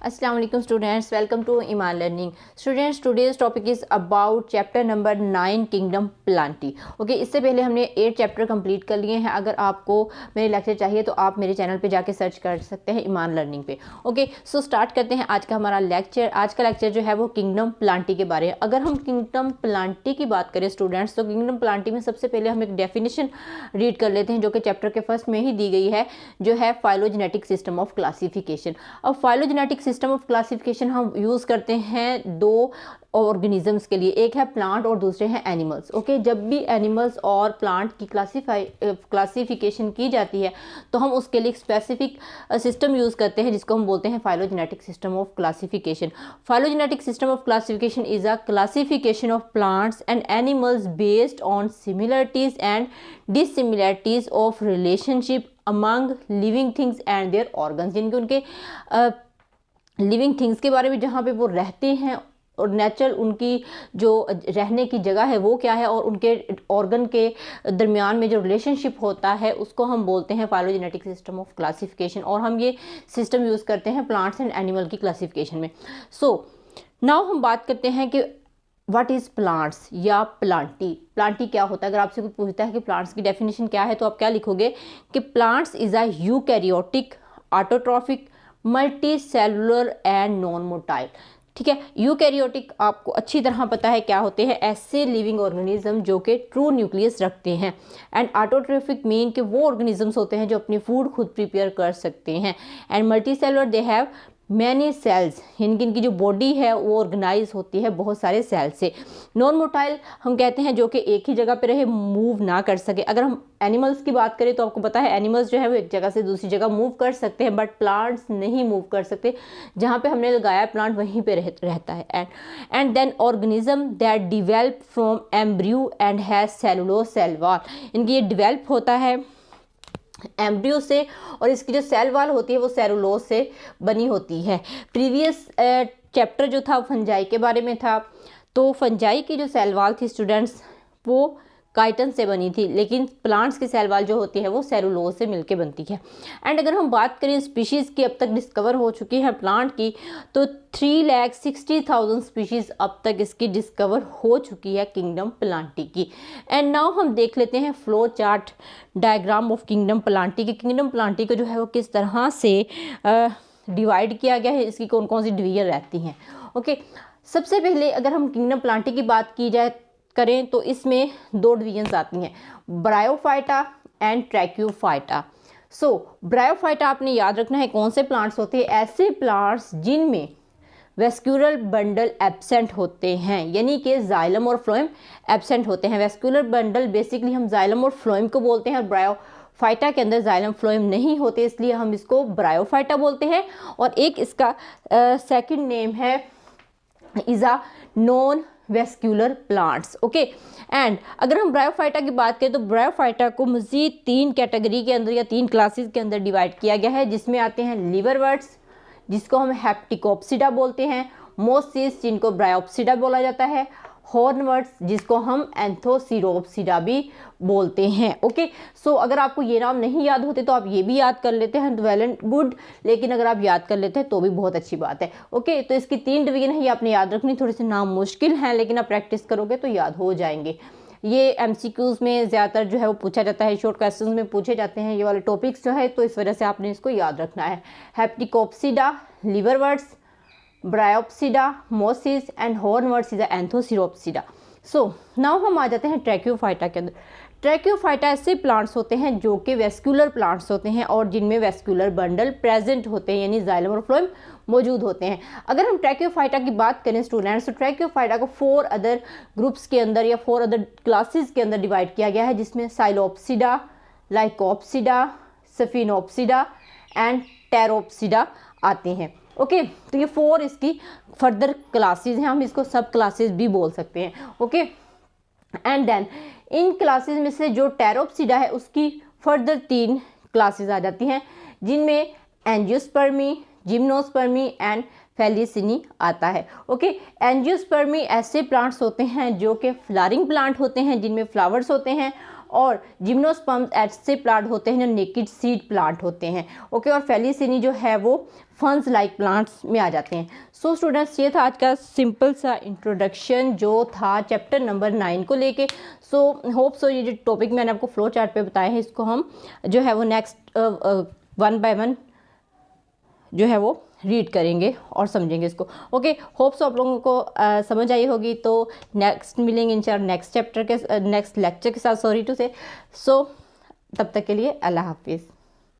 अस्सलाम वालेकुम students, welcome to Iman learning. Students, today's topic is about chapter number 9 kingdom plantae. Okay, इससे पहले हमने 8 चैप्टर कंप्लीट कर लिए हैं। अगर आपको मेरे लेक्चर चाहिए तो आप मेरे चैनल पे जाके सर्च कर सकते हैं ईमान लर्निंग पे। ओके, सो स्टार्ट करते हैं आज का हमारा लेक्चर। आज का लेक्चर जो है वो किंगडम प्लांटी के बारे में। अगर हम किंगडम प्लांटी की बात करें स्टूडेंट्स, तो किंगडम प्लांटी में सबसे पहले हम एक डेफिनेशन रीड कर लेते हैं जो कि चैप्टर के फर्स्ट में ही दी गई है, जो है फाइलोजेनेटिक सिस्टम ऑफ क्लासिफिकेशन। अब फाइलोजेनेटिक सिस्टम ऑफ क्लासिफिकेशन हम यूज़ करते हैं दो ऑर्गेनिजम्स के लिए, एक है प्लांट और दूसरे हैं एनिमल्स। ओके, जब भी एनिमल्स और प्लांट की क्लासिफिकेशन की जाती है तो हम उसके लिए स्पेसिफिक सिस्टम यूज़ करते हैं जिसको हम बोलते हैं phylogenetic system of classification. Phylogenetic system of classification is a classification of plants and animals based on similarities and dissimilarities of relationship among living things and their organs, जिनके उनके living things के बारे में जहाँ पे वो रहते हैं और नेचुरल उनकी जो रहने की जगह है वो क्या है, और उनके ऑर्गन के दरमियान में जो रिलेशनशिप होता है उसको हम बोलते हैं फाइलोजेनेटिक सिस्टम ऑफ क्लासिफिकेशन। और हम ये सिस्टम यूज़ करते हैं प्लांट्स एंड एनिमल की क्लासिफिकेशन में। सो नाउ हम बात करते हैं कि व्हाट इज़ प्लांट्स या प्लांटी। प्लांटी क्या होता है? अगर आपसे कोई पूछता है कि प्लांट्स की डेफिनेशन क्या है तो आप क्या लिखोगे कि plants is a eukaryotic, autotrophic, multi cellular and non motile. ठीक है, यूकैरियोटिक आपको अच्छी तरह पता है क्या होते हैं, ऐसे लिविंग ऑर्गेनिज्म जो कि ट्रू न्यूक्लियस रखते हैं। एंड ऑटोट्रॉफिक मीन कि वो ऑर्गेनिजम्स होते हैं जो अपनी फूड खुद प्रिपेयर कर सकते हैं। And multi cellular they have many cells, यानी कि इनकी जो बॉडी है वो ऑर्गेनाइज होती है बहुत सारे सेल से। नॉन मोटाइल हम कहते हैं जो कि एक ही जगह पे रहे, मूव ना कर सके। अगर हम एनिमल्स की बात करें तो आपको पता है एनिमल्स जो है वो एक जगह से दूसरी जगह मूव कर सकते हैं, बट प्लांट्स नहीं मूव कर सकते। जहाँ पे हमने लगाया प्लांट वहीं पे रहता है। And then organism that develop from embryo and has cellulose cell wall, इनकी ये डिवेल्प होता है एम्ब्रियो से, और इसकी जो सेल वॉल होती है वो सेलुलोज से बनी होती है। प्रीवियस चैप्टर जो था फंजाई के बारे में था, तो फंजाई की जो सेल वॉल थी स्टूडेंट्स वो काइटन से बनी थी, लेकिन प्लांट्स की सेल वॉल जो होती है वो सेलुलोज से मिलके बनती है। एंड अगर हम बात करें स्पीशीज़ की अब तक डिस्कवर हो चुकी है प्लांट की, तो 3,60,000 स्पीशीज़ अब तक इसकी डिस्कवर हो चुकी है किंगडम प्लांटी की। एंड नाउ हम देख लेते हैं flow chart diagram of kingdom Plantae की। किंगडम प्लांटी को जो है वो किस तरह से डिवाइड किया गया है, इसकी कौन कौन सी डिवीजन रहती हैं। ओके, सबसे पहले अगर हम किंगडम प्लांटी की बात की जाए करें तो इसमें दो डिवीजन्स आती हैं, ब्रायोफाइटा एंड ट्रैक्योफाइटा। सो ब्रायोफाइटा आपने याद रखना है कौन से प्लांट्स होते हैं, ऐसे प्लांट्स जिनमें वेस्क्यूलर बंडल एब्सेंट होते हैं, यानी कि जाइलम और फ्लोएम एब्सेंट होते हैं। वेस्क्यूलर बंडल बेसिकली हम जाइलम और फ्लोएम को बोलते हैं, और ब्रायोफाइटा के अंदर जाइलम फ्लोएम नहीं होते, इसलिए हम इसको ब्रायोफाइटा बोलते हैं। और एक इसका सेकंड नेम है is a non vascular plants. Okay, and अगर हम ब्रायोफाइटा की बात करें तो ब्रायोफाइटा को मज़ीद 3 कैटेगरी के अंदर या 3 क्लासेस के अंदर डिवाइड किया गया है, जिसमें आते हैं लिवरवर्ट्स जिसको हम हेप्टिकोप्सिडा बोलते हैं, मोसिस जिनको ब्रायोप्सिडा बोला जाता है, हॉर्नवर्ट्स जिसको हम एंथोसिरोप्सिडा भी बोलते हैं। ओके, सो अगर आपको ये नाम नहीं याद होते तो आप ये भी याद कर लेते हैं, वेल एंड गुड, लेकिन अगर आप याद कर लेते हैं तो भी बहुत अच्छी बात है। ओके, तो इसकी 3 डिवीजन है, ये आपने याद रखनी। थोड़े से नाम मुश्किल हैं लेकिन आप प्रैक्टिस करोगे तो याद हो जाएंगे। ये एमसीक्यूज में ज़्यादातर जो है वो पूछा जाता है, शॉर्ट क्वेश्चंस में पूछे जाते हैं ये वाले टॉपिक्स जो है, तो इस वजह से आपने इसको याद रखना है। हेप्टिकोप्सिडा, लिवरवर्ट्स, Bryopsida, मोसिस and हॉर्नवर्ट्स is एंथोसिरोप्सिडा। So now हम आ जाते हैं ट्रैक्योफाइटा के अंदर। ट्रैक्योफाइटा ऐसे प्लांट्स होते हैं जो कि वेस्क्यूलर प्लांट्स होते हैं और जिनमें वेस्क्यूलर बंडल प्रेजेंट होते हैं, यानी जाइलम और फ्लोएम मौजूद होते हैं। अगर हम ट्रैक्योफाइटा की बात करें स्टूडेंट्स, तो ट्रैक्योफाइटा को 4 अदर ग्रुप्स के अंदर या 4 अदर क्लासेस के अंदर डिवाइड किया गया है, जिसमें साइलोप्सिडा, लाइकोप्सिडा, सफिनोप्सिडा एंड टेरोप्सिडा आते हैं। ओके, तो ये 4 इसकी फर्दर क्लासेस हैं, हम इसको सब क्लासेस भी बोल सकते हैं। Okay, and then in classes में से जो टेरोप्सिडा है उसकी फर्दर 3 क्लासेस आ जाती हैं, जिनमें एंजियोस्पर्मी, जिम्नोस्पर्मी एंड फेलिसिनी आता है। ओके, एंजियोस्पर्मी ऐसे प्लांट्स होते हैं जो कि फ्लावरिंग प्लांट होते हैं जिनमें फ्लावर्स होते हैं, और जिम्नोस्पर्म्स ऐसे प्लांट होते हैं जो नेकेड सीड प्लांट होते हैं। ओके, और फेलिसिनी जो है वो फंस लाइक प्लांट्स में आ जाते हैं। सो स्टूडेंट्स, ये था आज का सिंपल सा इंट्रोडक्शन जो था चैप्टर नंबर 9 को लेके। सो होप सो ये जो टॉपिक मैंने आपको फ्लो चार्ट पे बताए हैं, इसको हम जो है वो नेक्स्ट 1 बाय 1 जो है वो रीड करेंगे और समझेंगे इसको। ओके, होप सो आप लोगों को समझ आई होगी। तो नेक्स्ट मिलेंगे इंशाल्लाह नेक्स्ट चैप्टर के नेक्स्ट लेक्चर के साथ, सॉरी टू से। सो तब तक के लिए अल्लाह हाफिज़।